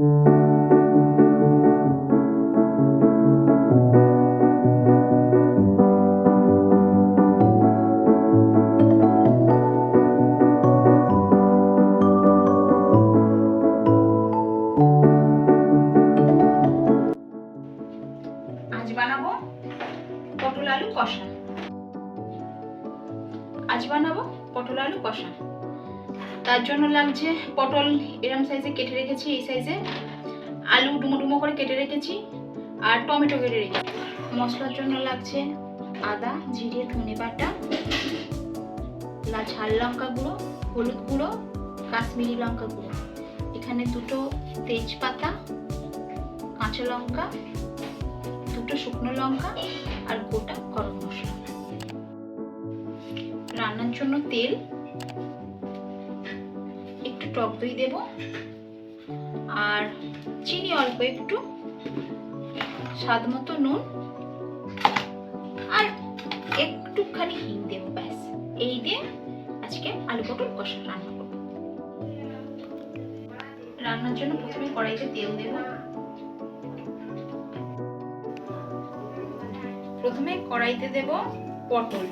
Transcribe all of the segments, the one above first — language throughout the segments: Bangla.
আজ বানাবো পটল আলু কষা। তার জন্য লাগছে পটল এরকম সাইজে কেটে রেখেছি, এই সাইজে আলু ডুমো ডুমো করে কেটে রেখেছি, আর টমেটো কেটে রেখেছি। মশলার জন্য লাগছে আদা, জিরে, ধনে বাটা, ঝাল লঙ্কা গুঁড়ো, হলুদ গুঁড়ো, কাশ্মীরি লঙ্কা গুঁড়ো, এখানে দুটো তেজপাতা, কাঁচা লঙ্কা, দুটো শুকনো লঙ্কা আর গোটা গরম মশলা। রান্নার জন্য তেল, একটু টক দই দেব, আর চিনি অল্প একটু, স্বাদ মতো নুন, আর একটুখানি হিং দেব। ব্যাস, এই দিয়ে আজকে আলু পটল কষা রান্না করব। রান্নার জন্য প্রথমে কড়াইতে তেল দেব। প্রথমে কড়াইতে দেব পটল,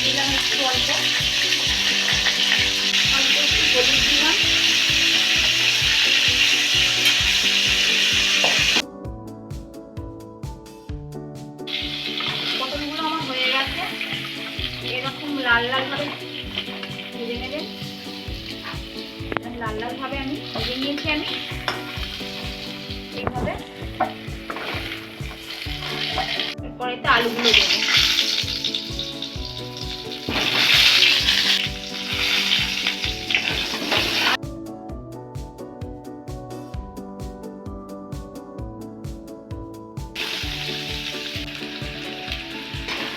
দিলাম একটু অল্প একটু হলুদ দিলাম, পটলগুলো আমার হয়ে গেছে। এরকম লাল লাল ভাবে ভেজে নেবেন। লাল লাল ভাবে আমি ভেজে নিয়েছি। আমি এইভাবে কড়াইতে আলুগুলো দেবো।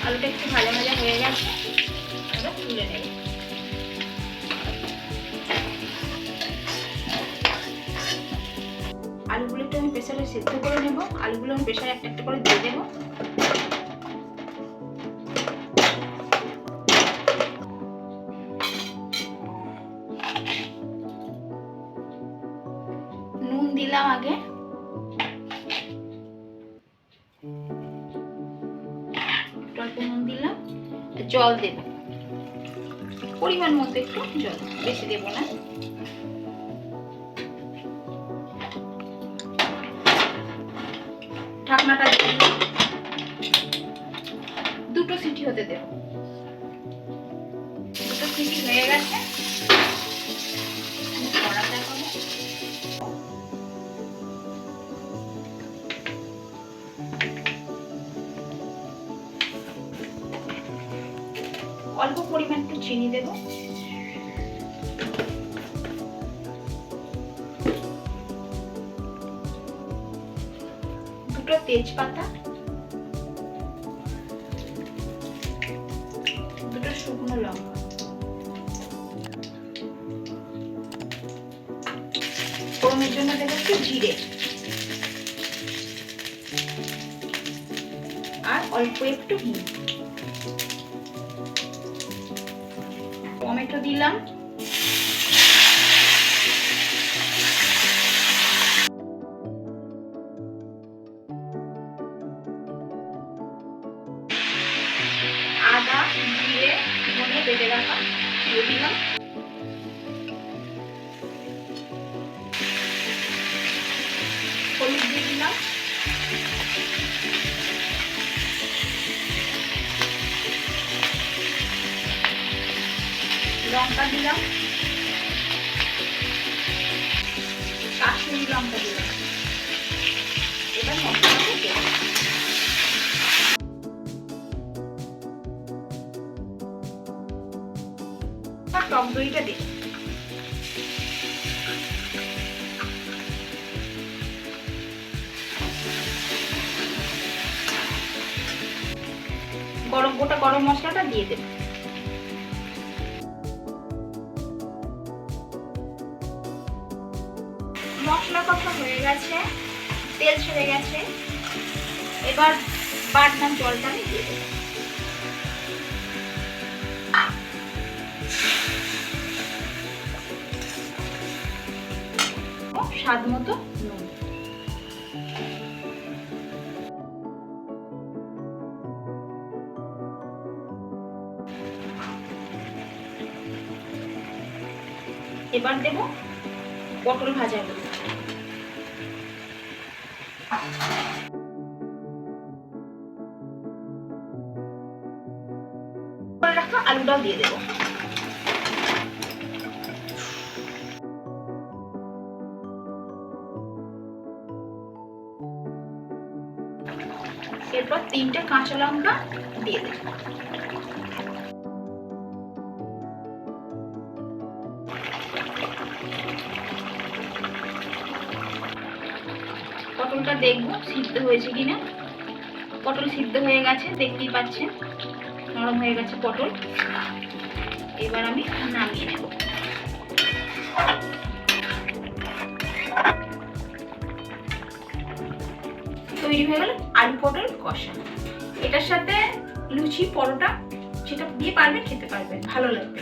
আলুটা একটু ভাজা ভাজা হয়ে গেছে, এবার তুলে নেব। আলুগুলো একটু আমি প্রেসারে সেদ্ধ করে নেব। আলুগুলো আমি প্রেসারে একটা একটা করে দিয়ে দেবো। নুন দিলাম আগে, অল্প নুন দিলাম, জল দেব পরিমাণ মতো, একটু জল, বেশি দেব না। ঢাকনাটা দিয়ে দুটো সিটি হতে দেব। দুটো সিটি হয়ে গেছে, অল্প পরিমাণ একটু চিনি দেব, দুটো তেজপাতা, দুটো শুকনো লঙ্কা, ফোড়নের জন্য দেব একটু জিরে, আর অল্প একটু হিং। টমেটো দিলাম, আদা, জিরে, ধনে বেটে রাখা দিয়ে দিলাম, হলুদ দিয়ে দিলাম, লঙ্কা দিলাম, কাশ্মীরি লঙ্কা দিলাম। এবার মশলাটা দেব। টক দইটা দেব। গোটা গরম মশলাটা দিয়ে দেব। মশলা কষা হয়ে গেছে, তেল ছেড়ে গেছে। এবার বাটনার জলটা আমি দিয়ে দেবো। স্বাদ মতো নুন। এবার দেব পটল ভাজাগুলো। রাখা আলুটাও দিয়ে দেবো। এরপর 3টে কাঁচা লঙ্কা দিয়ে দেব। পটলটা দেখবো সিদ্ধ হয়েছে কিনা। পটল সিদ্ধ হয়ে গেছে, দেখতেই পাচ্ছেন নরম হয়ে গেছে পটল। এবার আমি নামিয়ে নেব। তৈরি হয়ে গেল আলু পটল কষা। এটার সাথে লুচি পরোটা যেটা দিয়ে পারবেন খেতে পারবেন, ভালো লাগবে।